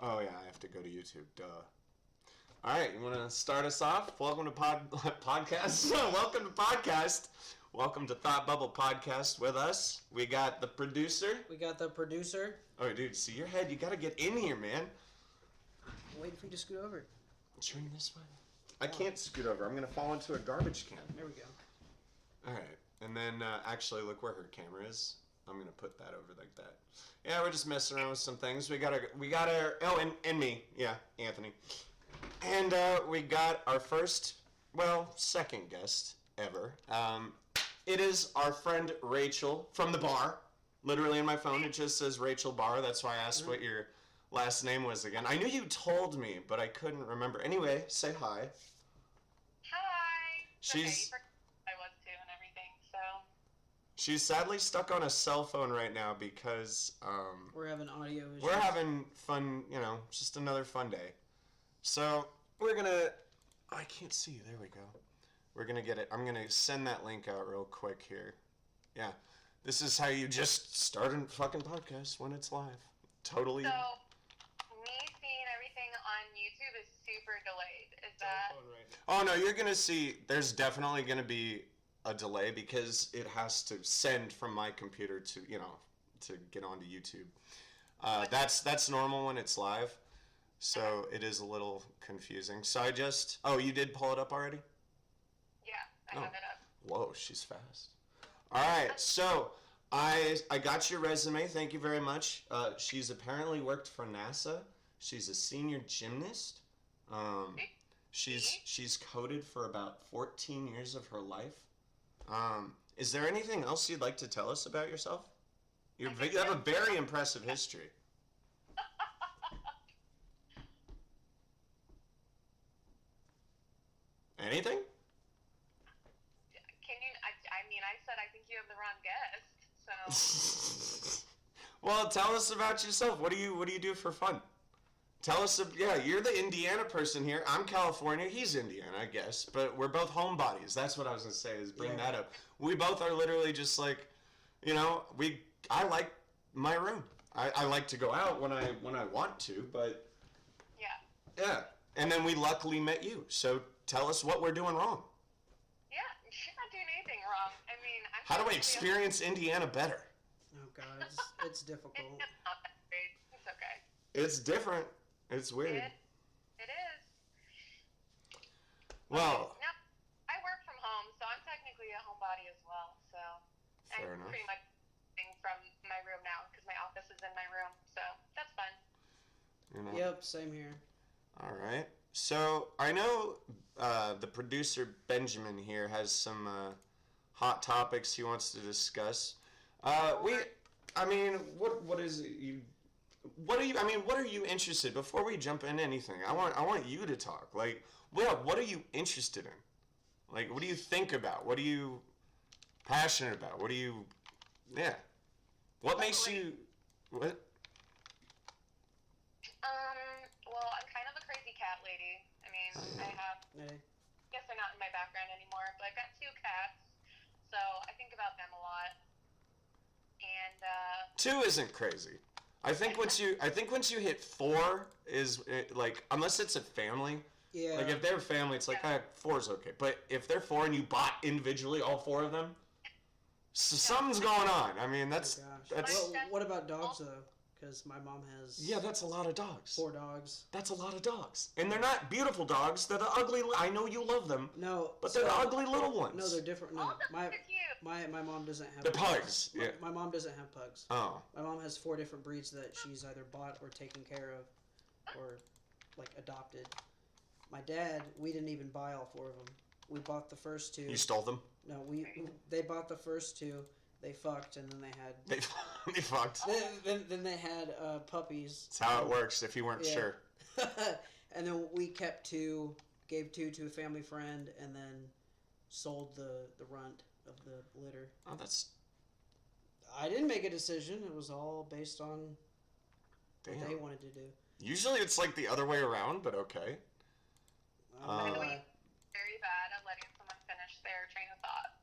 Oh, yeah, I have to go to YouTube. Duh. All right, you want to start us off? Welcome to podcast. Welcome to podcast. Welcome to Thought Bubble Podcast with us. We got the producer. Oh, dude, see your head. You got to get in here, man. I'm waiting for you to scoot over. Turn this way. I can't scoot over. I'm going to fall into a garbage can. There we go. All right. And then actually look where her camera is. I'm going to put that over like that. Yeah, we're just messing around with some things. We got our and me. Yeah, Anthony. And we got our second guest ever. It is our friend Rachel from the bar. Literally in my phone, it just says Rachel Bar. That's why I asked what your last name was again. I knew you told me, but I couldn't remember. Anyway, say hi. Hi. She's... Okay, I was too and everything, so... She's sadly stuck on a cell phone right now because... we're having audio issues. We're having fun, just another fun day. So, we're going to... Oh, I can't see you. There we go. We're going to get it. I'm going to send that link out real quick here. Yeah. This is how you just start a fucking podcast when it's live. Totally. So, me seeing everything on YouTube is super delayed. Is that... Oh, no, you're going to see... There's definitely going to be a delay because it has to send from my computer to, to get onto YouTube. That's normal when it's live. So it is a little confusing. So I just... Oh, you did pull it up already? Yeah, I have it up. Whoa, she's fast. All right, so I got your resume. Thank you very much. She's apparently worked for NASA. She's a senior gymnast. She's coded for about 14 years of her life. Is there anything else you'd like to tell us about yourself? You have a very impressive history. Anything? Can you... I said I think you have the wrong guest, so... Well, tell us about yourself. What do you do for fun? Tell us... you're the Indiana person here. I'm California. He's Indiana, I guess. But we're both homebodies. That's what I was going to say, is bring that up. We both are literally just like, I like my room. I like to go out when I want to, but... Yeah. Yeah. And then we luckily met you. So tell us what we're doing wrong. Yeah, you're not doing anything wrong. How do I experience Indiana better? Oh, God, it's difficult. It's not that great. It's okay. It's different. It's weird. It is. Well... Now, I work from home, so I'm technically a homebody as well, so... Fair enough. Pretty much from my room now, because my office is in my room, so that's fun. Yep, same here. All right. So I know the producer Benjamin here has some hot topics he wants to discuss. What is it? What are you interested? Before we jump into anything, I want you to talk. Like, what are you interested in? Like, what do you think about? What are you passionate about? What makes you what? Well, I'm kind of a crazy cat lady. I guess they're not in my background anymore, but I've got 2 cats, so I think about them a lot. And 2 isn't crazy. I think once you hit 4 unless it's a family. Yeah. Like if they're a family, it's like 4 is okay. But if they're 4 and you bought individually all 4 of them, so something's going on. That's. Well, what about dogs though? Because my mom has... Yeah, that's a lot of dogs. 4 dogs. That's a lot of dogs. And they're not beautiful dogs. They're the ugly... I know you love them. No. But they're the ugly little ones. No, they're different. No, they're cute. My mom doesn't have... The pugs. Yeah. My mom doesn't have pugs. Oh. My mom has 4 different breeds that she's either bought or taken care of or, adopted. My dad, we didn't even buy all 4 of them. We bought the first 2. You stole them? No, they bought the first 2. They fucked, and then they had... They fucked. Then they had puppies. That's how it works, if you weren't sure. And then we kept 2, gave 2 to a family friend, and then sold the runt of the litter. Oh, that's... I didn't make a decision. It was all based on what they wanted to do. Usually it's like the other way around, but okay. By the way, very bad at letting someone finish their train of thought.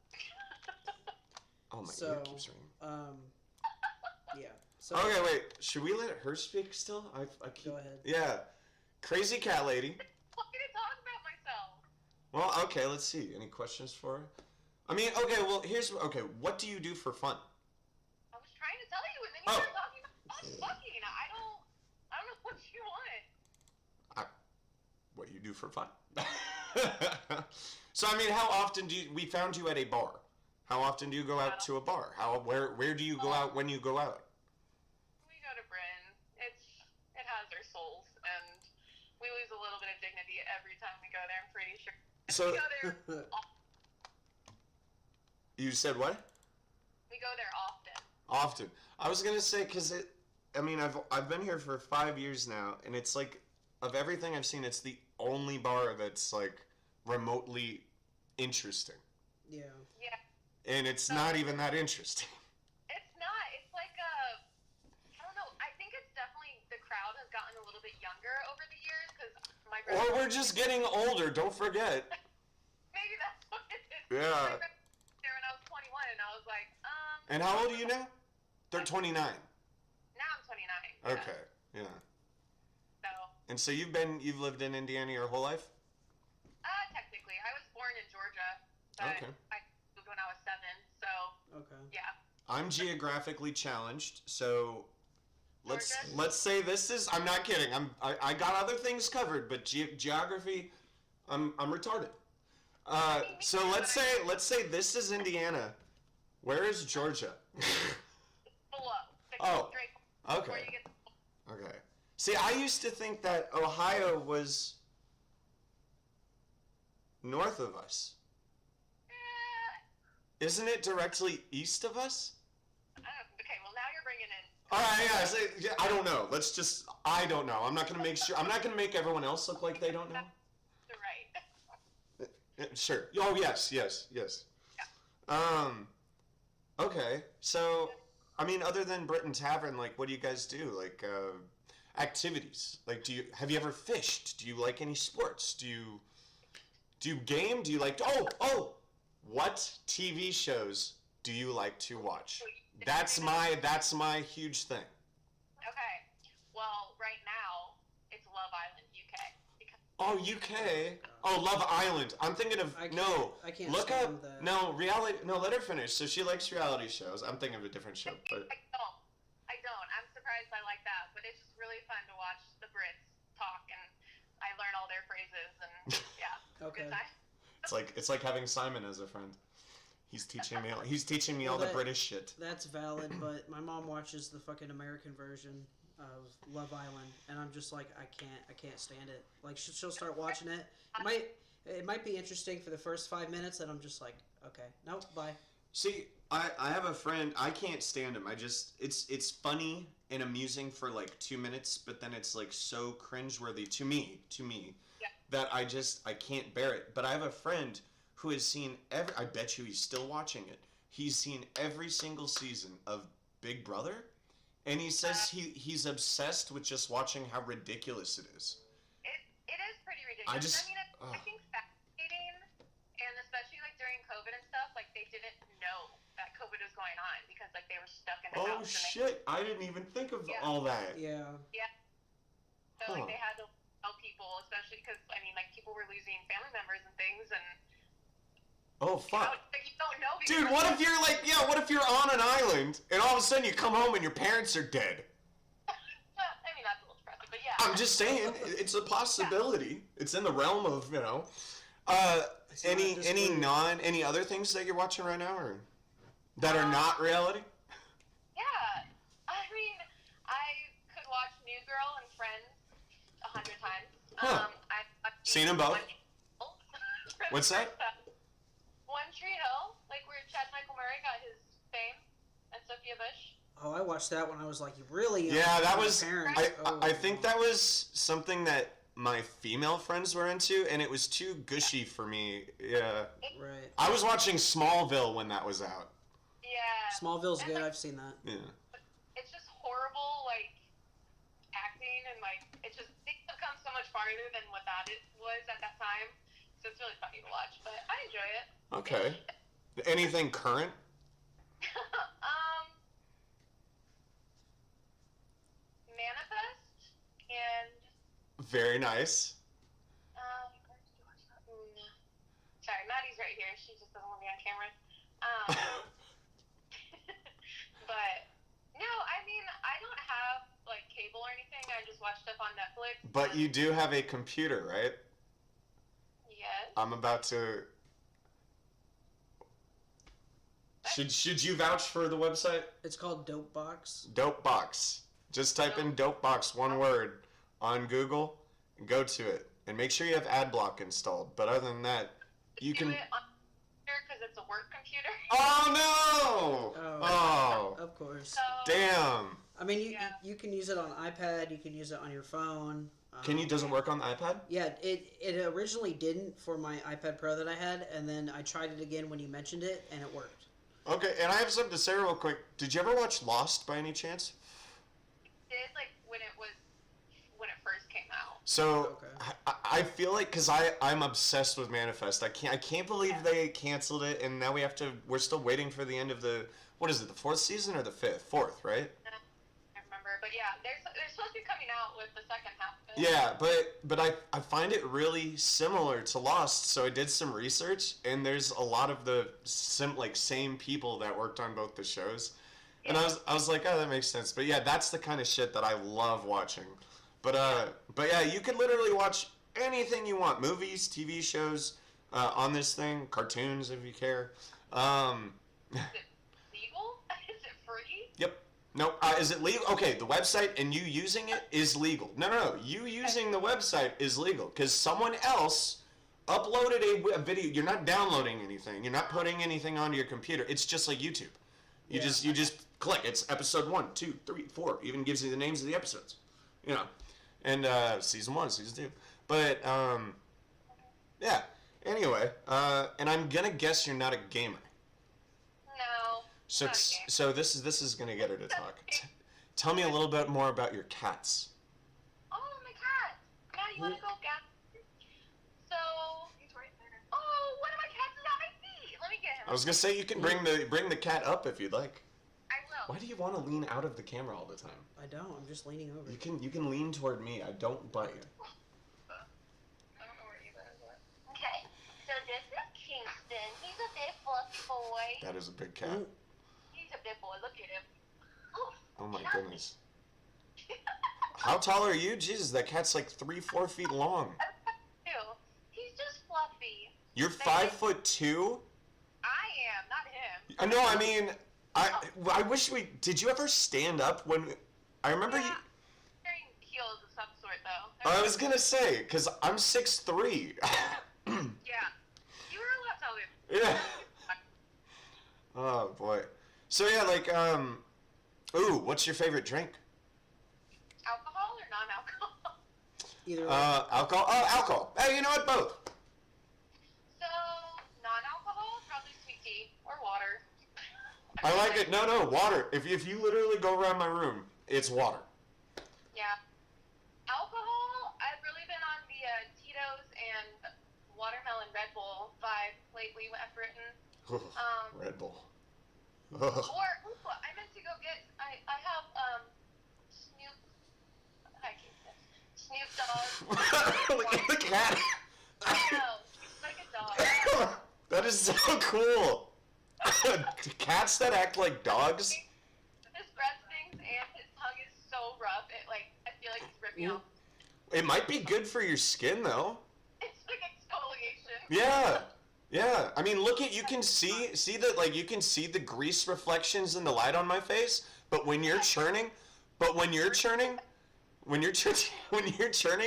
Oh, my ear keeps ringing. Yeah. So, Okay, wait. Should we let her speak still? I keep... Go ahead. Yeah. Crazy cat lady. I'm going to talk about myself. Well, okay, let's see. Any questions for her? I mean, okay, well, okay, what do you do for fun? I was trying to tell you, and then you started talking about us fucking. I don't know what you want. What do you do for fun? So, I mean, how often we found you at a bar. How often do you go out to a bar? Where do you go out when you go out? We go to Bryn. It has our souls, and we lose a little bit of dignity every time we go there, I'm pretty sure. So, we go there you said what? We go there often. Often. I was gonna say, I've been here for 5 years now, and it's like, of everything I've seen, it's the only bar that's like remotely interesting. Yeah. Yeah. And it's not even that interesting. It's not. It's like I don't know. I think it's definitely the crowd has gotten a little bit younger over the years because my Or we're just getting older. Don't forget. Maybe that's what it is. Yeah. There when I was 21, and I was like, And how old are you now? They're 29. Now I'm 29. Yeah. Okay. Yeah. So. And so you've lived in Indiana your whole life? Technically, I was born in Georgia, but Okay. I moved when I was 7. So. Okay. Yeah. I'm geographically challenged, so let's Georgia? say this is. I'm not kidding. I got other things covered, but geography, I'm retarded. So let's say this is Indiana. Where is Georgia? Below. Oh, Straight okay. before you get Okay. See, I used to think that Ohio was north of us. Isn't it directly east of us? Okay, well now you're bringing in. All right, yeah. I don't know. I don't know. I'm not gonna make sure. I'm not gonna make everyone else look like they don't know. Right. Sure. Oh yes. Yeah. Okay. So, I mean, other than Britain Tavern, like, what do you guys do? Like, activities. Like, have you ever fished? Do you like any sports? Do you game? Do you like? What TV shows do you like to watch? That's my huge thing. Okay. Well, right now it's Love Island UK. Oh, UK. Oh, Love Island. I'm thinking of I can't Look up stand that. no reality. No, let her finish. So she likes reality shows. I'm thinking of a different show, but I don't. I'm surprised I like that, but it's just really fun to watch the Brits talk, and I learn all their phrases, and yeah. Okay. Good time. it's like having Simon as a friend. He's teaching me all the British shit. That's valid, but my mom watches the fucking American version of Love Island, and I'm just like, I can't stand it. Like, she'll start watching it. It might be interesting for the first 5 minutes, and I'm just like, okay, nope, bye. See, I have a friend. I can't stand him. It's funny and amusing for like 2 minutes, but then it's like so cringeworthy to me Yeah. that I can't bear it. But I have a friend who has seen I bet you he's still watching it. He's seen every single season of Big Brother, and he says he's obsessed with just watching how ridiculous it is. It is pretty ridiculous. I think it's fascinating, and especially like during COVID and stuff, like they didn't know that COVID was going on because like they were stuck in the house. Oh shit! I didn't even think of all that. Yeah. Yeah. So like they had to tell people, especially because I mean like people were losing family members and things, and oh fuck. You don't know. Dude, what if you're like, what if you're on an island and all of a sudden you come home and your parents are dead? I mean that's a little depressing, but yeah. I'm just saying, it's a possibility. Yeah. It's in the realm of any other things that you're watching right now, or that are not reality? Yeah, I mean, I could watch New Girl and Friends 100 times. Huh. I've Seen them both? What's that? One Tree Hill, like where Chad Michael Murray got his fame, and Sophia Bush. Oh, I watched that when I was like really young. Yeah, that was. Parents. I think that was something that my female friends were into, and it was too gushy for me. Yeah. Right. I was watching Smallville when that was out. Yeah. Smallville's and good. like, I've seen that. Yeah. It's just horrible, like acting, and like it comes so much farther than what that was at that time. So it's really funny to watch, but I enjoy it. Okay. Anything current? Very nice. Where did you watch that? Sorry, Maddie's right here. She just doesn't want me on camera. But no, I mean, I don't have like cable or anything. I just watch stuff on Netflix. But you do have a computer, right? Yes. I'm about to. Should you vouch for the website? It's called Dopebox. Dopebox. Just type in Dopebox, one word, on Google, and go to it. And make sure you have AdBlock installed. But other than that, you can. Do it on because it's a work computer. Oh no! Oh. Of course. So, Damn. I mean, you can use it on iPad. You can use it on your phone. Does it work on the iPad? Yeah, it originally didn't for my iPad Pro that I had, and then I tried it again when you mentioned it, and it worked. Okay, and I have something to say real quick. Did you ever watch Lost by any chance? did like when it first came out. So Okay. I feel like because I'm obsessed with Manifest. I can't believe they canceled it, and now we're still waiting for the end of the what is it, the fourth season or the fifth? Fourth, right? I remember, but yeah, they're supposed to be coming out with the second half of it. Yeah, but I find it really similar to Lost, so I did some research, and there's a lot of the same people that worked on both the shows, and I was like, oh, that makes sense. But yeah, that's the kind of shit that I love watching. But yeah, you could literally watch anything you want, movies, TV shows, on this thing, cartoons if you care. Is it legal? Is it free? Yep. No, is it legal? Okay, the website and you using it is legal. No. You using the website is legal because someone else uploaded a video. You're not downloading anything. You're not putting anything onto your computer. It's just like YouTube. You just click. It's episode 1, 2, 3, 4. Even gives you the names of the episodes. You know, and season 1, season 2. But yeah. Anyway, and I'm gonna guess you're not a gamer. No. So this is gonna get her to talk. Tell me a little bit more about your cats. Oh, my cat. Matt, you want to go get him? So he's right there. Oh, one of my cats is at my feet. Let me get him. I was gonna say you can bring the cat up if you'd like. I will. Why do you want to lean out of the camera all the time? I don't. I'm just leaning over. You can lean toward me. I don't bite. I don't know where Eva is. Okay. So this is Kingston. He's a big fluffy boy. That is a big cat. He's a big boy. Look at him. Oh my goodness. How tall are you? Jesus, that cat's like 3-4 feet long. He's just fluffy. You're 5'2"? I am, not him. I know. I mean, I wish we. Did you ever stand up when? I remember you. Wearing heels of some sort, though. I was gonna say, cause I'm 6'3". Yeah. You were a lot taller. Yeah. Oh boy. So yeah, like ooh, what's your favorite drink? Alcohol or non-alcohol? Either Alcohol. Oh, alcohol. Hey, you know what? Both. So, non-alcohol, probably sweet tea or water. I like it. No, water. If you literally go around my room, it's water. Yeah. Alcohol, I've really been on the Tito's and watermelon Red Bull vibe lately at Britain. Red Bull. Or, I meant to go get, I have, Snoop, I can't say, Snoop Dogg. Look at the cat. I know, he's like a dog. That is so cool. Cats that act like dogs. His breath stinks and his tongue is so rough, I feel like he's ripping off. It might be good for your skin though. It's like exfoliation. Yeah. I mean, look at, you can see the grease reflections in the light on my face, but when you're churning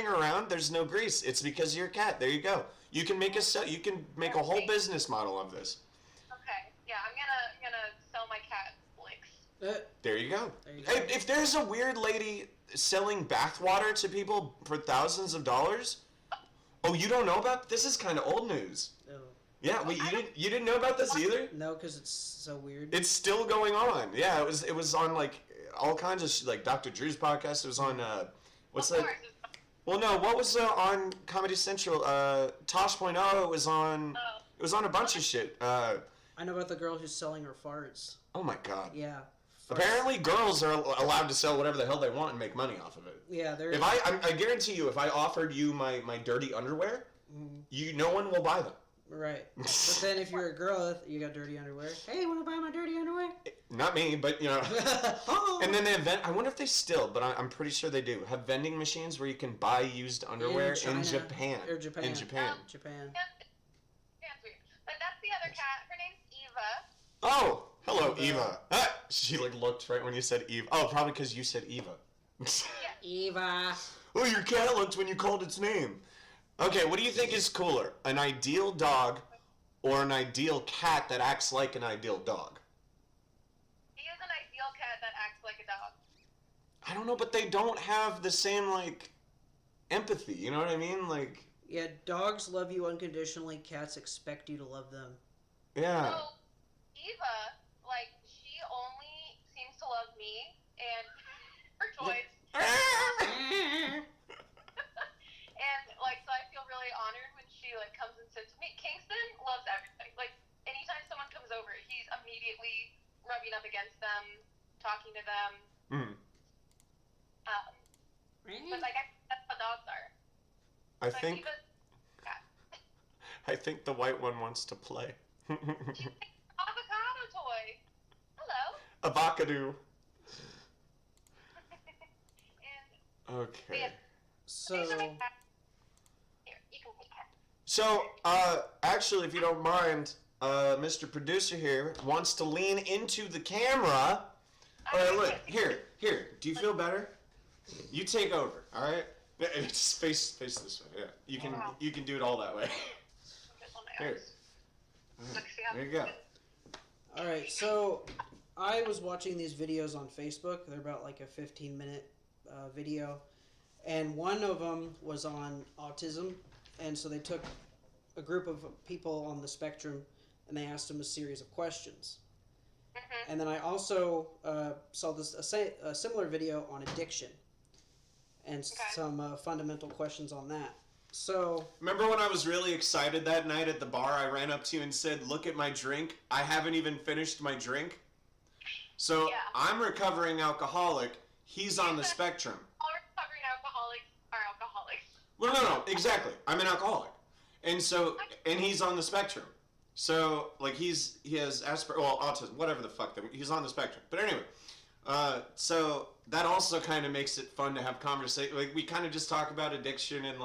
around, there's no grease. It's because you're a cat. There you go. You can make a whole business model of this. Okay. Yeah, I'm gonna sell my cat licks. There you go. There you go. Hey, if there's a weird lady selling bathwater to people for thousands of dollars, oh, you don't know about this? Is kind of old news. Oh. Yeah, you didn't know about this either? No, because it's so weird. It's still going on. Yeah, it was on like all kinds of like Dr. Drew's podcast. It was on what's that? Well, no, what was on Comedy Central? Tosh.0. It was on a bunch of shit. I know about the girl who's selling her farts. Oh my god. Yeah. Apparently, girls are allowed to sell whatever the hell they want and make money off of it. Yeah, there. If I guarantee you, if I offered you my dirty underwear, no one will buy them. Right. But then if you're a girl, you got dirty underwear. Hey, want to buy my dirty underwear? Not me, but And then they have I wonder if they still, but I'm pretty sure they do, have vending machines where you can buy used underwear in Japan. Or Japan. In Japan. Japan. That's weird. But that's the other cat. Her name's Eva. Oh, hello, Eva. She looked right when you said Eva. Oh, probably because you said Eva. Eva. Oh, your cat looked when you called its name. Okay, what do you think is cooler? An ideal dog or an ideal cat that acts like an ideal dog? He is an ideal cat that acts like a dog. I don't know, but they don't have the same, empathy. You know what I mean? Yeah, dogs love you unconditionally. Cats expect you to love them. Yeah. So, Eva, she only seems to love me and her toys. And, so I feel really honored when she, comes and sits with me. Kingston loves everything. Anytime someone comes over, he's immediately rubbing up against them, talking to them. But, that's how dogs are. I think the white one wants to play. Avocado toy. Hello. Avocado. And Okay. So, here, you can take it. So, actually, if you don't mind, Mr. Producer here wants to lean into the camera. All right, look, here. Do you feel better? You take over, all right? Just face this way. Yeah, you can do it all that way. Here. There you go. all right. So, I was watching these videos on Facebook. They're about a 15-minute video, and one of them was on autism, and so they took a group of people on the spectrum and they asked them a series of questions. And then I also saw a similar video on addiction and some fundamental questions on that. So remember when I was really excited that night at the bar? I ran up to you and said, "Look at my drink. I haven't even finished my drink." So I'm recovering alcoholic. He's on the spectrum. All recovering alcoholics are alcoholics. Well, no, exactly. I'm an alcoholic, and he's on the spectrum. So he has autism, whatever the fuck. He's on the spectrum. But anyway, so that also kind of makes it fun to have conversation. We kind of just talk about addiction and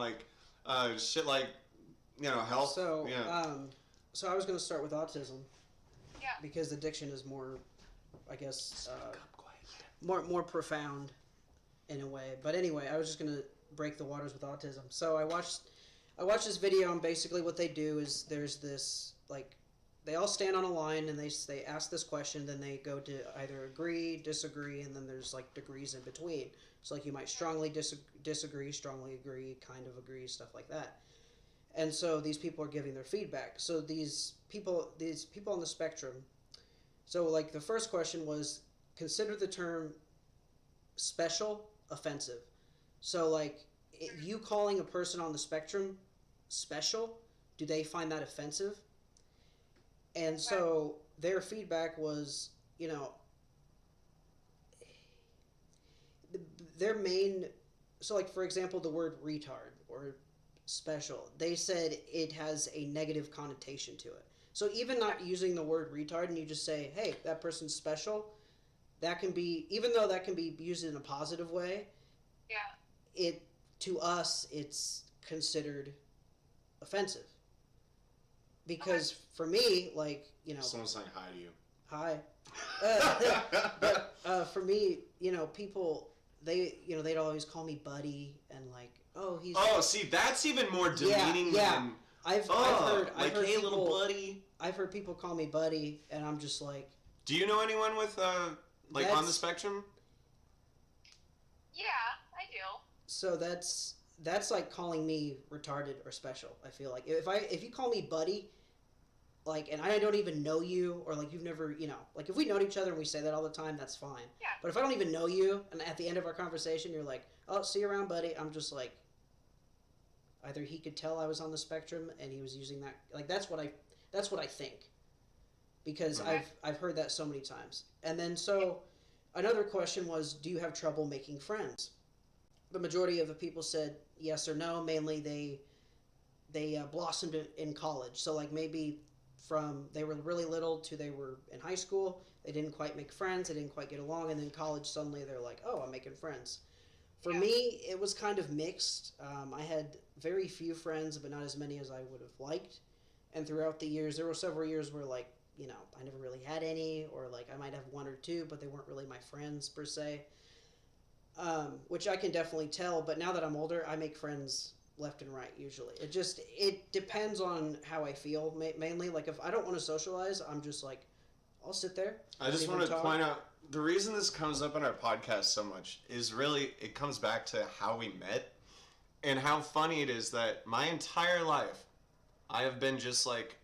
shit health. So yeah. So I was going to start with autism. Yeah. Because addiction is more, I guess, more profound in a way. But anyway, I was just going to break the waters with autism. So I watched this video, and basically what they do is there's this, they all stand on a line and they ask this question, then they go to either agree, disagree, and then there's degrees in between. So you might strongly disagree, strongly agree, kind of agree, stuff like that. And so these people are giving their feedback. So these people on the spectrum. So the first question was, consider the term special offensive. So you calling a person on the spectrum special, do they find that offensive? And so their feedback was, their main, so for example, the word retard or special, they said it has a negative connotation to it. So even not using the word retard and you just say, hey, that person's special, that can be, even though that can be used in a positive way, to us, it's considered offensive. Because for me, someone's saying hi to you. Hi. But for me, people, they'd always call me buddy and he's. Oh, see, that's even more demeaning than. I've heard hey, people, little buddy. I've heard people call me buddy, and I'm just like. Do you know anyone with on the spectrum? Yeah, I do. So that's calling me retarded or special. I feel like if you call me buddy, and I don't even know you, or you've never, if we know each other and we say that all the time, that's fine. Yeah. But if I don't even know you, and at the end of our conversation you're like, oh, see you around, buddy, I'm just either he could tell I was on the spectrum and he was using that, that's what I think, because I've heard that so many times. And then so another question was, do you have trouble making friends? the majority of the people said yes or no. Mainly they blossomed in college. So like maybe from they were really little to they were in high school, they didn't quite make friends, they didn't quite get along, and then college suddenly they're like, oh, I'm making friends. For me, it was kind of mixed. I had very few friends, but not as many as I would have liked. And throughout the years, there were several years where like I never really had any, or like I might have one or two, but they weren't really my friends per se. Which I can definitely tell. But now that I'm older, I make friends left and right usually. It depends on how I feel mainly. Like if I don't want to socialize, I'm just like I'll sit there. I just want to point out the reason this comes up in our podcast so much is really it comes back to how we met and how funny it is that my entire life I have been just like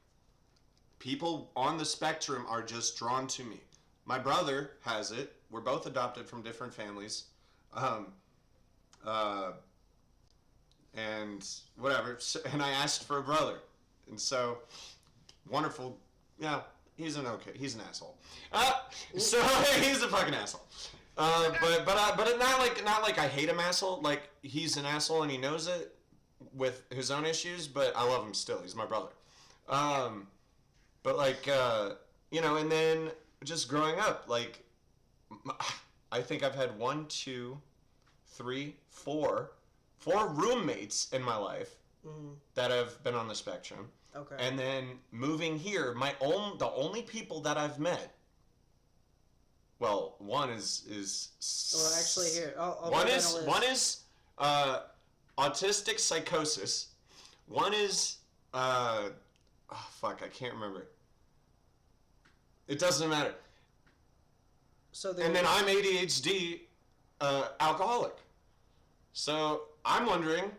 people on the spectrum are just drawn to me. My brother has it. We're both adopted from different families. And whatever. And I asked for a brother. And so, wonderful. Yeah, he's an asshole. So he's a fucking asshole. But not like I hate him asshole. Like he's an asshole and he knows it with his own issues. But I love him still. He's my brother. But like and then just growing up, like I think I've had 1, 2, 3, 4 roommates in my life that have been on the spectrum. Okay. And then moving here, the only people that I've met. Well, one is. Well, actually, here I'll one is autistic psychosis. One is I can't remember. It doesn't matter. And then I'm ADHD alcoholic. So I'm wondering,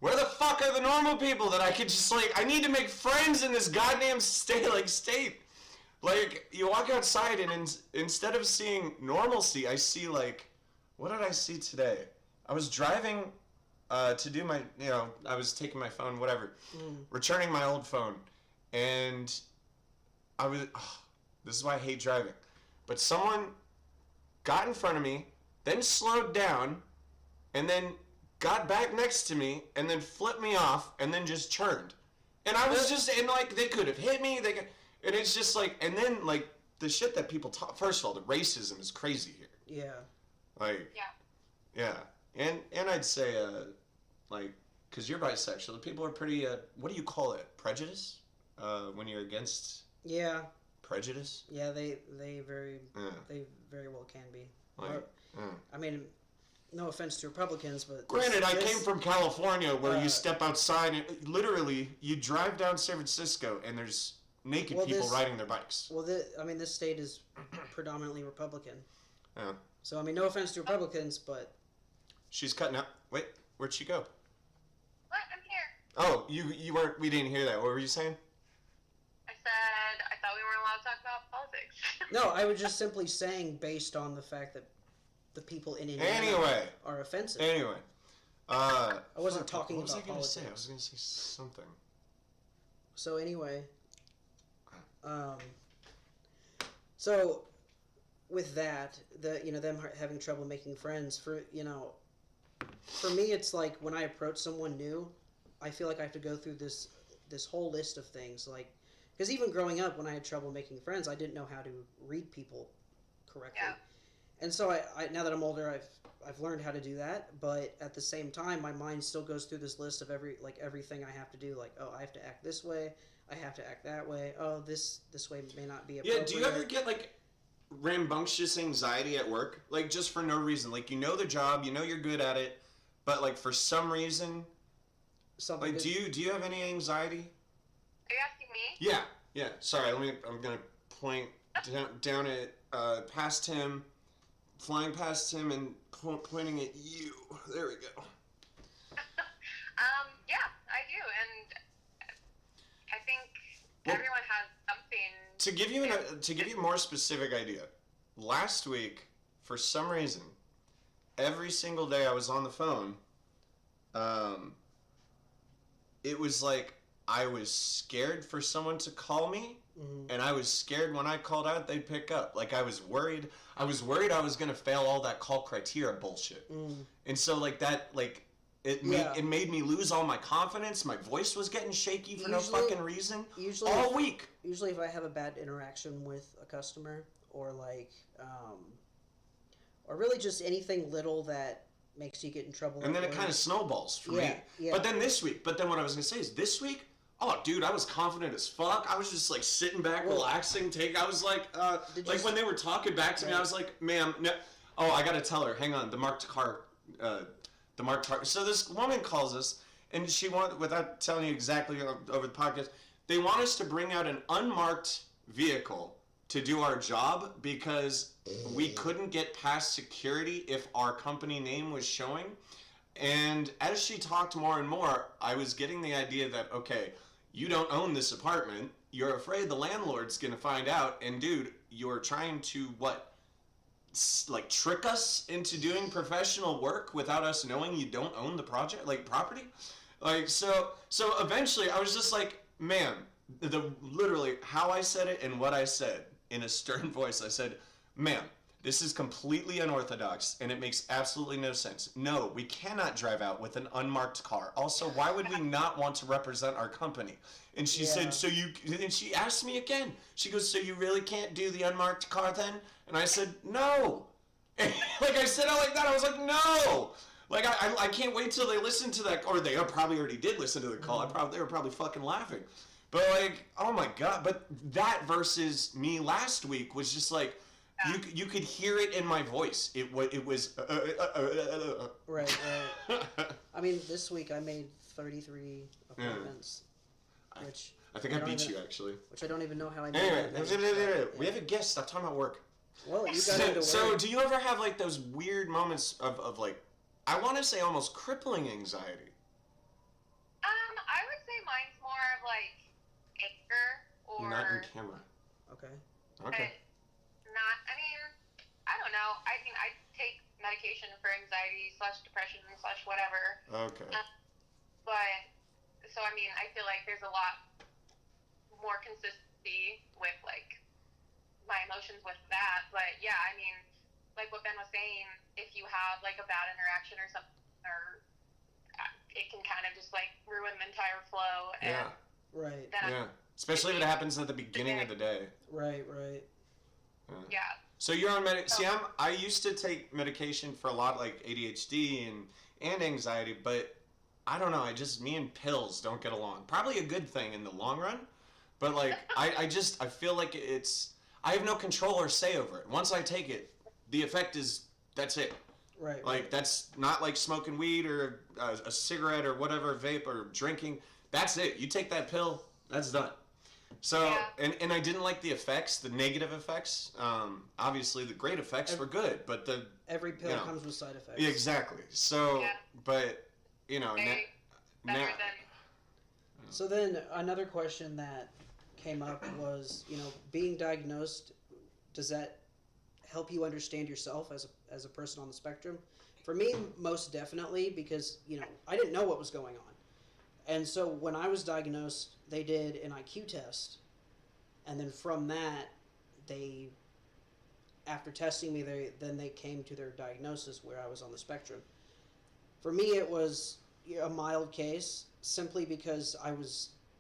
where the fuck are the normal people that I could just I need to make friends in this goddamn state. Like you walk outside and instead of seeing normalcy, I see what did I see today? I was driving to do my, I was taking my phone, whatever, returning my old phone, and this is why I hate driving. But someone got in front of me, then slowed down, and then got back next to me, and then flipped me off, and then just turned. And I was just, and they could have hit me, and it's just and then the shit that people talk, first of all, the racism is crazy here. Yeah. Yeah. And I'd say, because you're bisexual, the people are pretty, what do you call it? Prejudice? When you're against... Yeah. Prejudice? Yeah, they very well can be. I mean, no offense to Republicans, but granted, I came from California where you step outside and literally you drive down San Francisco and there's naked people riding their bikes. Well, this state is predominantly Republican. Yeah. So I mean, no offense to Republicans, but she's cutting out. Wait, where'd she go? What? I'm here. Oh, you weren't. We didn't hear that. What were you saying? I thought we weren't allowed to talk about politics. No, I was just simply saying based on the fact that the people in Indiana are offensive. Anyway. I wasn't talking about politics. What was I going to say something. So anyway. So with that, them having trouble making friends, for me it's like when I approach someone new, I feel like I have to go through this whole list of things, because even growing up when I had trouble making friends, I didn't know how to read people correctly. Yeah. And so I now that I'm older, I've learned how to do that, but at the same time my mind still goes through this list of everything I have to do, I have to act this way, I have to act that way. Oh, this way may not be appropriate. Yeah, do you ever get rambunctious anxiety at work? Just for no reason. The job, you're good at it, but for some reason something do you have any anxiety? Are you asking me? Yeah. Sorry, I'm gonna point down at past him, flying past him and pointing at you. There we go. Yeah, I do, and I think everyone has something. To give you a more specific idea, last week, for some reason, every single day I was on the phone, it was I was scared for someone to call me, And I was scared when I called out they'd pick up. Like, I was worried I was going to fail all that call criteria bullshit. And so, like, that, like, it made me lose all my confidence. My voice was getting shaky for no fucking reason. All week. Usually if I have a bad interaction with a customer, or, like, or really just anything little that makes you get in trouble. And then it kind of snowballs for me. Yeah. But then what I was going to say is this week, oh, dude, I was confident as fuck. I was just, like, sitting back, relaxing. I was like, when they were talking back to me, I was like, ma'am, no. Oh, I got to tell her. Hang on. The marked car. So this woman calls us, and without telling you exactly over the podcast, they want us to bring out an unmarked vehicle to do our job because we couldn't get past security if our company name was showing. And as she talked more and more, I was getting the idea that, okay, you don't own this apartment. You're afraid the landlord's going to find out. And, dude, you're trying to, like, trick us into doing professional work without us knowing you don't own the property? Like, so eventually I was just like, ma'am, literally how I said it and what I said in a stern voice, I said, ma'am, this is completely unorthodox, and it makes absolutely no sense. No, we cannot drive out with an unmarked car. Also, why would we not want to represent our company? And she said, and she asked me again. She goes, so you really can't do the unmarked car then? And I said, no. And, like, I said it like that. I was like, no. Like, I can't wait till they listen to that, or they probably already did listen to the call. They were probably fucking laughing. But, like, oh my God. But that versus me last week was just like, you could hear it in my voice. It was. Right. I mean, this week I made 33 appointments, which I think I beat you actually. Which I don't even know how I made. Anyway, we have a guest. Stop talking about work. Well, you got into work. So, do you ever have, like, those weird moments of like, I want to say almost crippling anxiety? I would say mine's more of, like, anger or... Not in camera. Okay. I mean, I don't know. I mean, I take medication for anxiety / depression / whatever. Okay. But, so, I mean, I feel like there's a lot more consistency with, like, my emotions with that. But, yeah, I mean, like what Ben was saying, if you have, like, a bad interaction or something, or it can kind of just, like, ruin the entire flow. And Right. Especially if it happens at the beginning of the day. Right. Yeah. So you're on I used to take medication for a lot, like ADHD and anxiety, but I don't know. Me and pills don't get along. Probably a good thing in the long run, but, like, I feel like I have no control or say over it. Once I take it, the effect is, that's it. Right. Like, that's not like smoking weed or a cigarette or whatever, vape or drinking. That's it. You take that pill, that's done. So, and I didn't like the effects, the negative effects. Obviously, the great effects were good, but every pill comes with side effects. Yeah, exactly. So, but, So then another question that came up was, being diagnosed, does that help you understand yourself as a person on the spectrum? For me, most definitely, because, I didn't know what was going on. And so when I was diagnosed, they did an IQ test. And then from that, after testing me, they came to their diagnosis where I was on the spectrum. For me, it was a mild case, simply because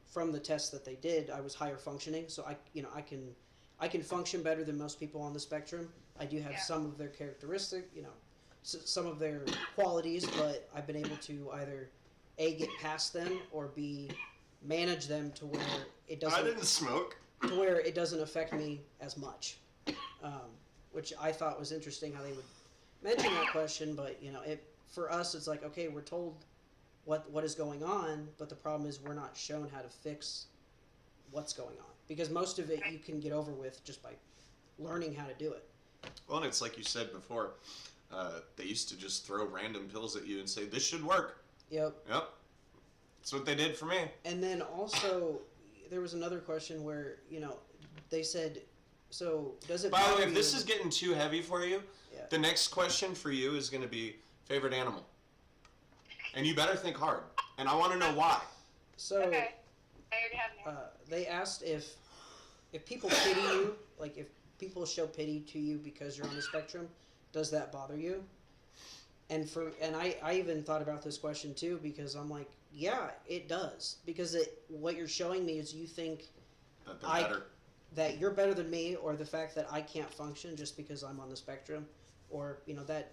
from the test that they did, I was higher functioning. So I can function better than most people on the spectrum. I do have some of their characteristics, some of their qualities, but I've been able to either A, get past them, or B, manage them to where it doesn't. I didn't smoke. To where it doesn't affect me as much, which I thought was interesting how they would mention that question. But for us, it's like, okay, we're told what is going on, but the problem is we're not shown how to fix what's going on, because most of it you can get over with just by learning how to do it. Well, and it's like you said before, they used to just throw random pills at you and say, this should work. Yep. That's what they did for me. And then also, there was another question where, they said, so does it... By the way, if this is getting too heavy for you, the next question for you is going to be favorite animal. And you better think hard. And I want to know why. So, okay. I already have they asked if if people pity you, like if people show pity to you because you're on the spectrum, does that bother you? And I even thought about this question too because I'm like, yeah, it does. Because what you're showing me is you think That they're better. that you're better than me, or the fact that I can't function just because I'm on the spectrum, or that.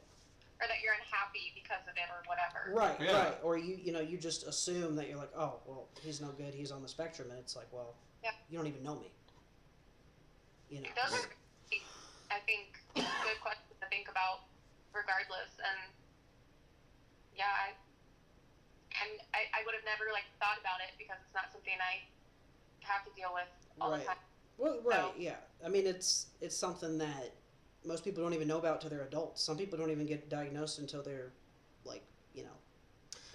Or that you're unhappy because of it, or whatever. Right, Yeah. right. Or you just assume that you're like, oh, well, he's no good. He's on the spectrum, and it's like, well, you don't even know me. Those are, I think, good questions to think about, regardless. And yeah, I would have never thought about it because it's not something I have to deal with all the time. Well, right, yeah. I mean, it's something that most people don't even know about till they're adults. Some people don't even get diagnosed until they're,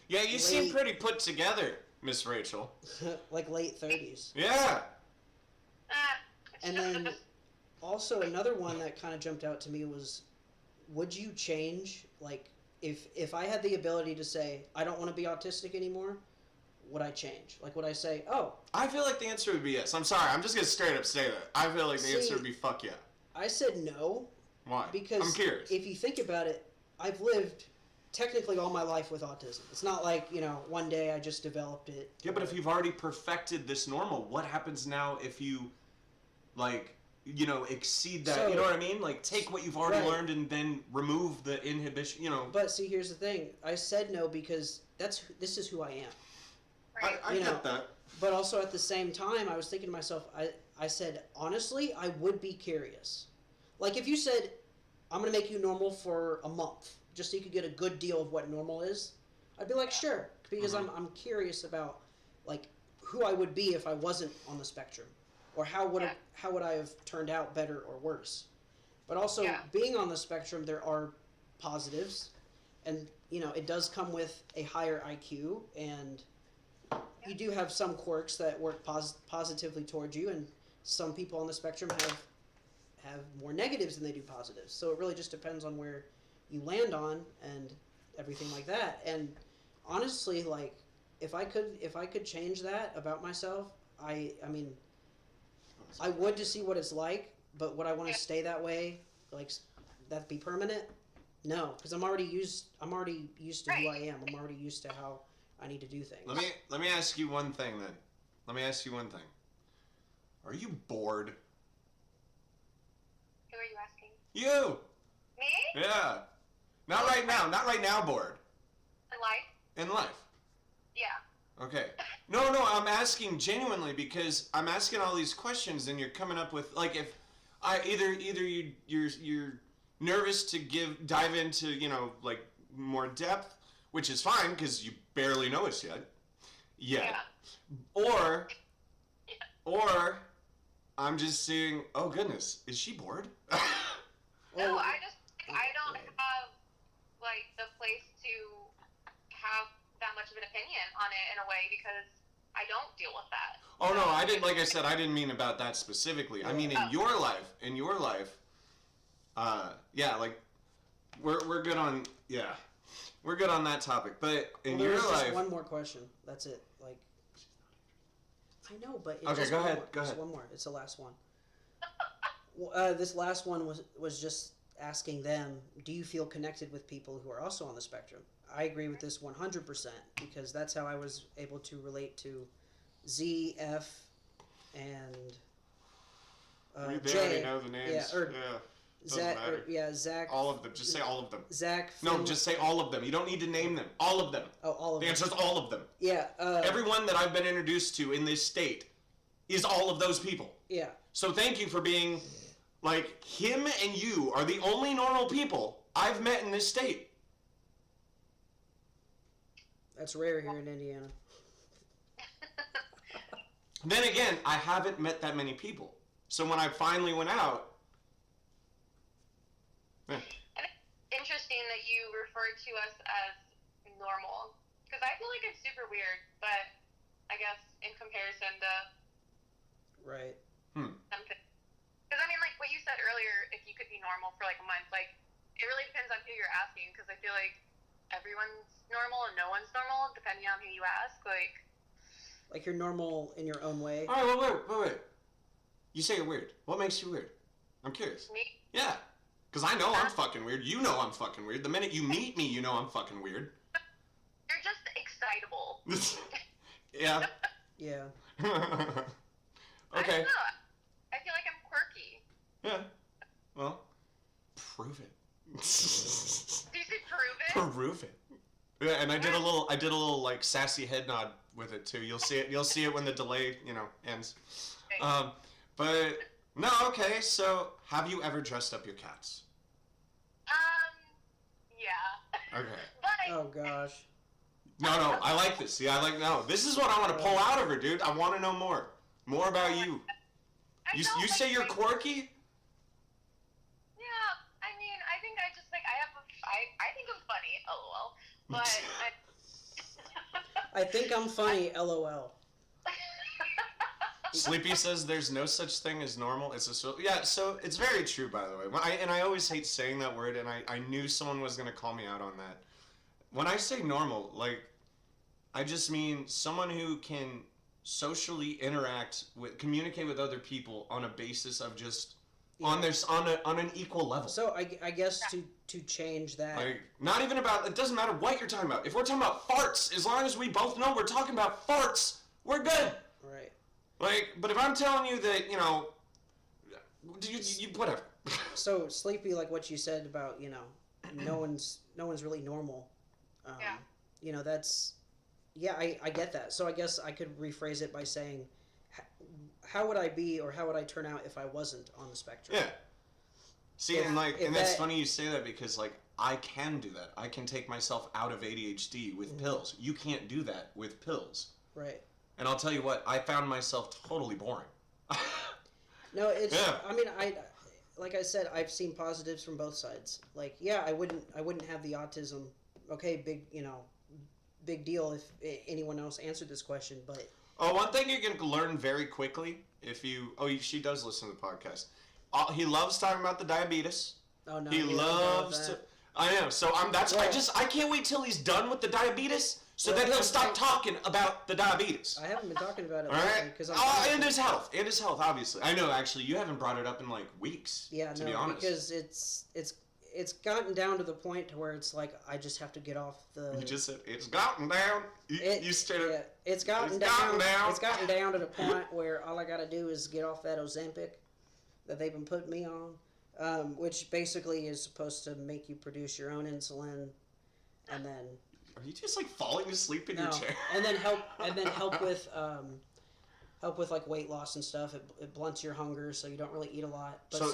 Yeah, you seem pretty put together, Miss Rachel. late 30s. Yeah. And then also another one that kind of jumped out to me was, would you change, if I had the ability to say, I don't want to be autistic anymore, would I change? Would I say, oh. I feel like the answer would be yes. I'm sorry. I'm just going to straight up say that. I feel like the answer would be fuck yeah. I said no. Why? Because I'm curious. If you think about it, I've lived technically all my life with autism. It's not like, one day I just developed it. Yeah, but if you've already perfected this normal, what happens now if you, exceed that? So, you know what I mean? Take what you've already learned and then remove the inhibition, But see, here's the thing. I said no because this is who I am. Right. I get that. But also at the same time, I was thinking to myself, I said, honestly, I would be curious. If you said, I'm going to make you normal for a month, just so you could get a good deal of what normal is, I'd be like, sure. Because I'm curious about, who I would be if I wasn't on the spectrum. Or how would I have turned out better or worse. But also, being on the spectrum, there are positives. And, it does come with a higher IQ, and you do have some quirks that work positively towards you, and some people on the spectrum have more negatives than they do positives. So it really just depends on where you land on and everything like that. And honestly, if I could change that about myself, I mean, I would to see what it's like, but would I want to stay that way, that be permanent? No, because I'm already used to who I am. I'm already used to how I need to do things. Let me ask you one thing then. Are you bored? Who are you asking? You. Me? Yeah. Not right now. Not right now. Bored. In life? In life. Yeah. Okay. No. I'm asking genuinely because I'm asking all these questions and you're coming up with if I either you're nervous to dive into more depth, which is fine because you barely know us yet. Yeah. Or I'm just seeing, oh goodness, is she bored? No, I don't have the place to have that much of an opinion on it in a way because I don't deal with that. Oh no, I didn't. Like I said, I didn't mean about that specifically. I mean in your life. We're good on we're good on that topic. But in your life, just one more question. That's it. I know, but okay, go ahead. Just one more. It's the last one. This last one was just asking them, do you feel connected with people who are also on the spectrum? I agree with this 100% because that's how I was able to relate to Z, F, and they J. already know the names. Zach. Zach. All of them. Just say all of them. Zach. No, just say all of them. You don't need to name them. All of them. Oh, all of them. The answer is all of them. Yeah. Everyone that I've been introduced to in this state is all of those people. Yeah. So thank you for being him and you are the only normal people I've met in this state. That's rare here in Indiana. Then again, I haven't met that many people. So when I finally went out, And it's interesting that you refer to us as normal, because I feel like it's super weird, but I guess in comparison to right. something. Because I mean, what you said earlier, if you could be normal for a month, it really depends on who you're asking, because I feel like everyone's normal and no one's normal, depending on who you ask. You're normal in your own way. All right, wait. You say you're weird. What makes you weird? I'm curious. Me? Yeah. Because I know I'm fucking weird. You know I'm fucking weird. The minute you meet me, you know I'm fucking weird. You're just excitable. Yeah. Yeah. Okay. I don't know. I feel like I'm quirky. Yeah. Well, prove it. Did you say prove it? Prove it. Yeah, and I did a little like sassy head nod with it too. You'll see it when the delay, ends. But no, okay. So, have you ever dressed up your cats? Yeah. Okay. But Oh gosh. No, I like this. See, no. This is what I want to pull out of her, dude. I want to know more about you. You say you're quirky? Yeah, I mean, I think I just like I think I'm funny, lol. But I think I'm funny, lol. Sleepy says there's no such thing as normal. So it's very true, by the way. I always hate saying that word, and I knew someone was gonna call me out on that. When I say normal, like, I just mean someone who can socially communicate with other people on a basis of just on an equal level. So I guess to change that. Like, not even about, it doesn't matter what you're talking about. If we're talking about farts, as long as we both know we're talking about farts, we're good. Right. Like, but if I'm telling you that, you whatever. So Sleepy, like what you said about, no one's really normal. Yeah. That's, yeah, I get that. So I guess I could rephrase it by saying, how would I be or how would I turn out if I wasn't on the spectrum? Yeah. See, If- and if that's that- funny you say that because, like, I can do that. I can take myself out of ADHD with pills. You can't do that with pills. Right. And I'll tell you what, I found myself totally boring. No, it's. Yeah. I mean, like I said, I've seen positives from both sides. Like, yeah, I wouldn't have the autism. Okay, big deal if anyone else answered this question, but. Oh, one thing you can learn very quickly if you. Oh, she does listen to the podcast. He loves talking about the diabetes. Oh no. He loves to. I know. So I can't wait till he's done with the diabetes, so that he'll stop talking about the diabetes. I haven't been talking about it All right. because And his health, obviously. I know. Actually, you haven't brought it up in like weeks. Yeah, to be honest. because it's gotten down to the point to where it's like I just have to get off the. You just said it's gotten down. You straight up. Yeah, it's gotten down. It's gotten down to the point where all I got to do is get off that Ozempic that they've been putting me on, which basically is supposed to make you produce your own insulin, and then. Are you just like falling asleep in your chair? and then help with like weight loss and stuff. It blunts your hunger, so you don't really eat a lot. But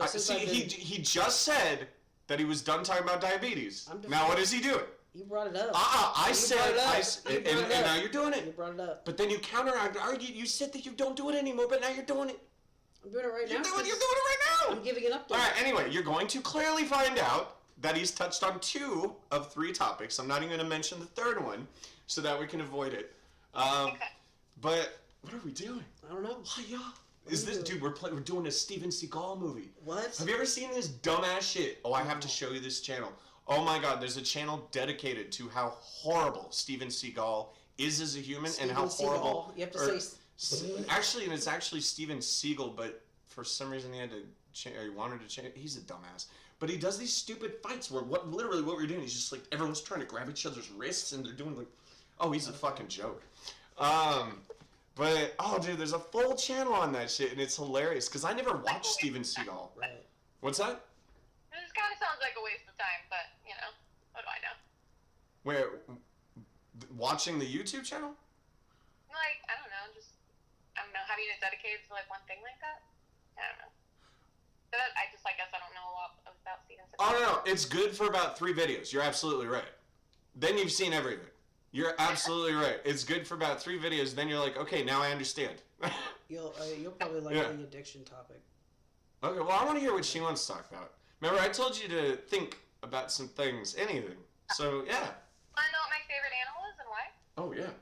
he just said that he was done talking about diabetes. Now what is he doing? You brought it up. And now you're doing it. You brought it up. But then you argued. You said that you don't do it anymore, but now you're doing it. I'm doing it right now. You're doing it right now. I'm giving an update. All right. Anyway, you're going to clearly find out that he's touched on 2 of 3 topics. I'm not even going to mention the third one, so that we can avoid it. But what are we doing? I don't know. Oh, yeah. Is this, dude? We're doing a Steven Seagal movie. What? Have you ever seen this dumbass shit? Oh, I have to show you this channel. Oh my God, there's a channel dedicated to how horrible Steven Seagal is as a human and how horrible. You have to say. Actually, and it's actually Steven Seagal, but for some reason he wanted to change. He's a dumbass. But he does these stupid fights where literally what we're doing is just like everyone's trying to grab each other's wrists and they're doing like, oh, he's a fucking joke. But oh, dude, there's a full channel on that shit and it's hilarious because I never watched Steven Seagal. Right. What's that? This kind of sounds like a waste of time, but what do I know? Where watching the YouTube channel? Like, I don't know, having it dedicated to like one thing like that. I don't know. I guess I don't know a lot about Steven Seagal. Oh no, it's good for about 3 videos. You're absolutely right. Then you've seen everything. You're absolutely right. It's good for about 3 videos. Then you're like, okay, now I understand. You'll probably like the addiction topic. Okay, well I want to hear what she wants to talk about. Remember, I told you to think about some things, anything. So yeah. Want to know what my favorite animal is and why? Oh yeah.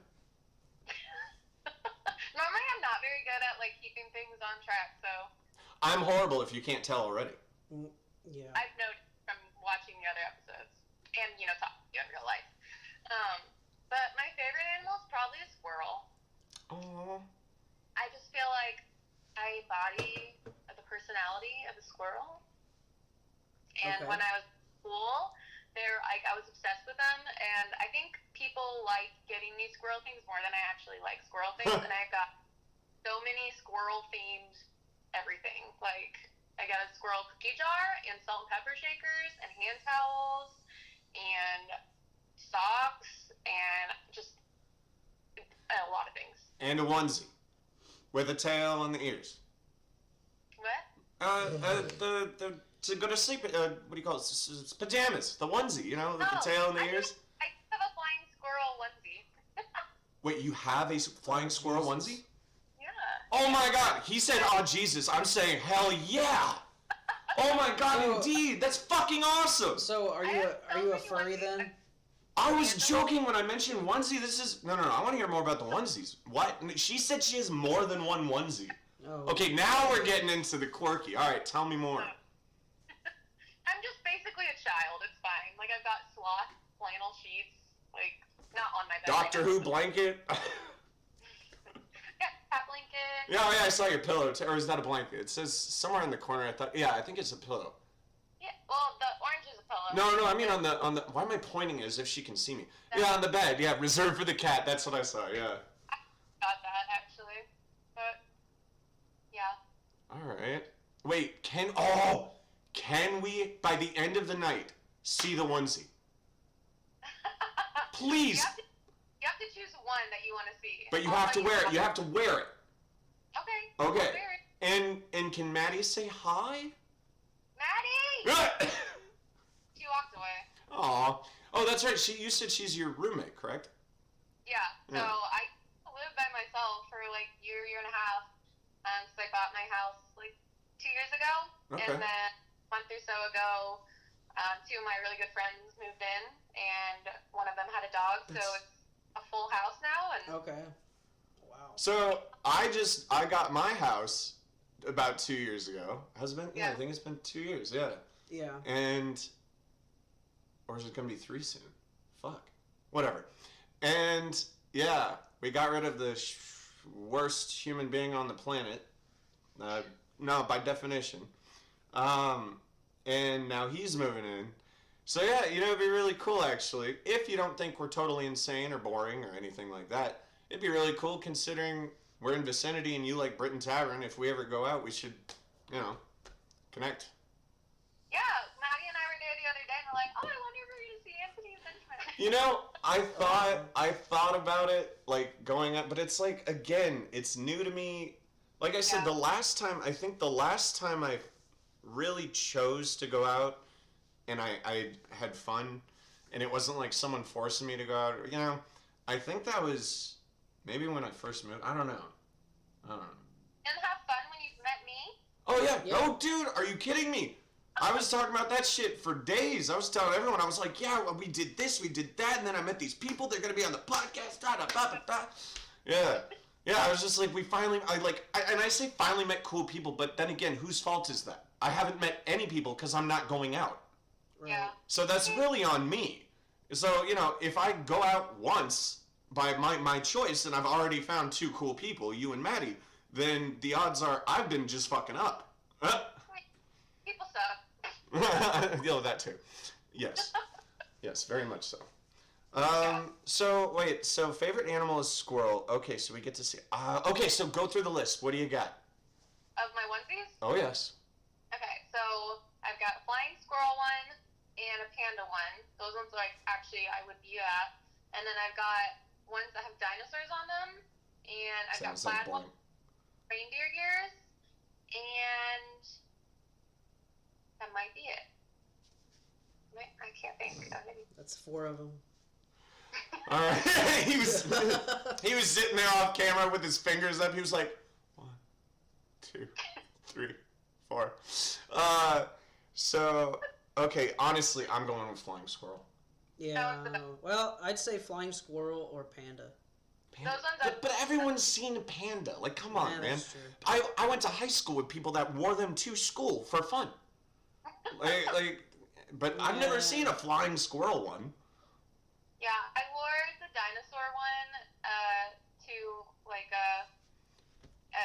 Normally, I'm not very good at like keeping things on track, so. I'm horrible if you can't tell already. Yeah. I've noticed from watching the other episodes and talking to you in real life. But my favorite animal is probably a squirrel. Oh. I just feel like I And when I was in school, I was obsessed with them, and I think people like getting these squirrel things more than I actually like squirrel things, and I've got so many squirrel-themed everything. Like, I got a squirrel cookie jar, and salt and pepper shakers, and hand towels, and socks, and just a lot of things. And a onesie with a tail and the ears. What? To go to sleep, what do you call it? It's pajamas, the onesie, you know, with the tail and the ears. I have a flying squirrel onesie. Wait, you have a flying squirrel onesie? Yeah. Oh my God! He said, "Oh Jesus!" I'm saying, "Hell yeah!" Oh my God, So- indeed, that's fucking awesome. So are you a furry then? I was joking when I mentioned onesie. This is no. I want to hear more about the onesies. What? She said she has more than one onesie. Oh. Okay, now we're getting into the quirky. All right, tell me more. I'm just basically a child. It's fine. Like, I've got sloth flannel sheets, like, not on my bed. Doctor Who blanket. Yeah, cat blanket. Yeah, I saw your pillow. Or is that a blanket? It says somewhere in the corner. I think it's a pillow. Yeah, well, the orange is a pillow. No, I mean on the. Why am I pointing as if she can see me? Yeah, on the bed. Yeah, reserved for the cat. That's what I saw. Yeah. Got that, actually. But, yeah. All right. Wait, can we by the end of the night see the onesie? Please. You have to choose one that you want to see. But you have to wear it. You have to wear it. Okay. Okay. I'll wear it. And can Maddie say hi? Maddie! She walked away. Aw. Oh, that's right. You said she's your roommate, correct? Yeah. So Yeah. I lived by myself for like year and a half. So I bought my house like 2 years ago. Okay. And then a month or so ago, two of my really good friends moved in, and one of them had a dog. So it's a full house now. And Okay. Wow. So I got my house about 2 years ago. Has it been? Yeah, I think it's been 2 years. Yeah. Yeah. And or is it gonna be 3 soon? Fuck. Whatever. And yeah, we got rid of the worst human being on the planet. No, by definition. And now he's moving in. So yeah, it'd be really cool actually. If you don't think we're totally insane or boring or anything like that, it'd be really cool considering we're in vicinity and you like Britain Tavern. If we ever go out, we should, connect. yeah, Maddie and I were there the other day, and we're like, oh, I wonder if we're gonna see Anthony and Benjamin. I thought about it, like, going up, but it's like, again, it's new to me. Like I said, the last time I really chose to go out and I had fun and it wasn't like someone forcing me to go out, I think that was maybe when I first moved. I don't know. And have fun when you've met me. Oh, yeah. Yeah. No, dude, are you kidding me? I was talking about that shit for days. I was telling everyone, I was like, yeah, well, we did this, we did that, and then I met these people, they're going to be on the podcast, Yeah. Yeah, I was just like, I say finally met cool people, but then again, whose fault is that? I haven't met any people because I'm not going out. Right. Yeah. So that's really on me. So, if I go out once by my choice and I've already found 2 cool people, you and Maddie, then the odds are I've been just fucking up. People suck. That too. Yes. Yes, very much so. So favorite animal is squirrel. Okay, so we get to see. Okay, so go through the list. What do you got? Of my onesies? Oh, yes. Okay, so I've got a flying squirrel one and a panda one. Those ones, I would be at. And then I've got ones that have dinosaurs on them. And I've Sounds got like plaid ones, reindeer ears. And that might be it. I can't think of any. That's 4 of them. All right. he was sitting there off camera with his fingers up. He was like, 1, 2, 3, 4. So okay. Honestly, I'm going with flying squirrel. Yeah. Well, I'd say flying squirrel or panda. Panda. Those ones But everyone's seen a panda. Like, come on, Yeah, man. that's true. I went to high school with people that wore them to school for fun. But I've never seen a flying squirrel one. Yeah, I wore the dinosaur one to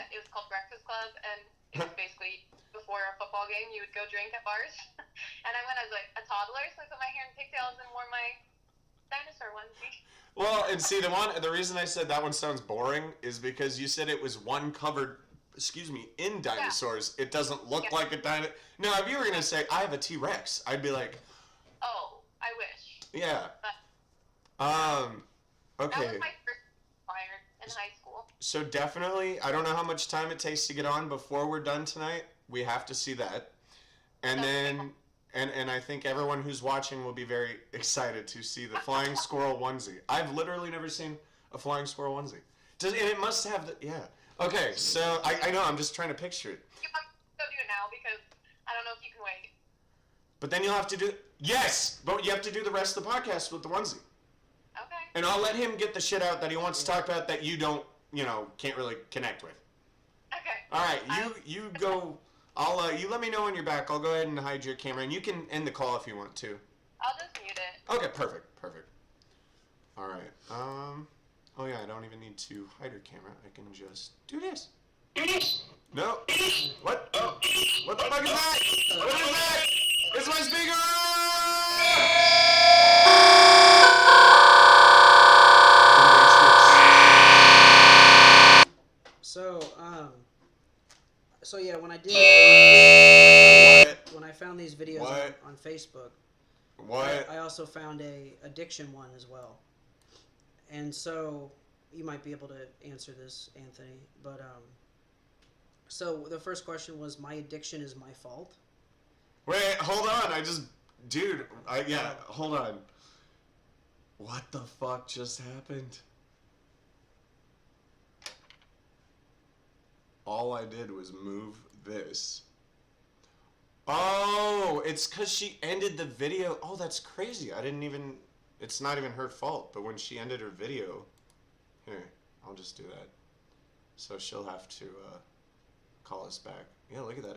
it was called Breakfast Club, and it was basically before a football game you would go drink at bars, And I went as like a toddler, so I put my hair in pigtails and wore my dinosaur onesie. Well, and see, the reason I said that one sounds boring is because you said it was one covered, in dinosaurs. Yeah. It doesn't look like a dinosaur. Now, if you were gonna say I have a T-Rex, I'd be like, oh, I wish. Yeah. But, okay. That was my first fire in high school. So definitely, I don't know how much time it takes to get on before we're done tonight. We have to see that, and then. And I think everyone who's watching will be very excited to see the flying squirrel onesie. I've literally never seen a flying squirrel onesie. And it must have the, yeah. Okay, so I know, I'm just trying to picture it. You have to go do it now because I don't know if you can wait. But then you'll have to do, yes, but you have to do the rest of the podcast with the onesie. Okay. And I'll let him get the shit out that he wants to talk about that you don't, can't really connect with. Okay. All right, you go... you let me know when you're back. I'll go ahead and hide your camera, and you can end the call if you want to. I'll just mute it. Okay, perfect. All right. Oh yeah, I don't even need to hide your camera. I can just do this. No. What? Oh. What the fuck is that? What is that? It's my speaker! So yeah, when I found these videos on Facebook, I also found a addiction one as well. And so you might be able to answer this, Anthony. But so the first question was, my addiction is my fault? Wait, hold on. Hold on. What the fuck just happened? All I did was move this. Oh, it's because she ended the video. Oh, that's crazy. It's not even her fault, but when she ended her video, here, I'll just do that. So she'll have to call us back. Yeah, look at that.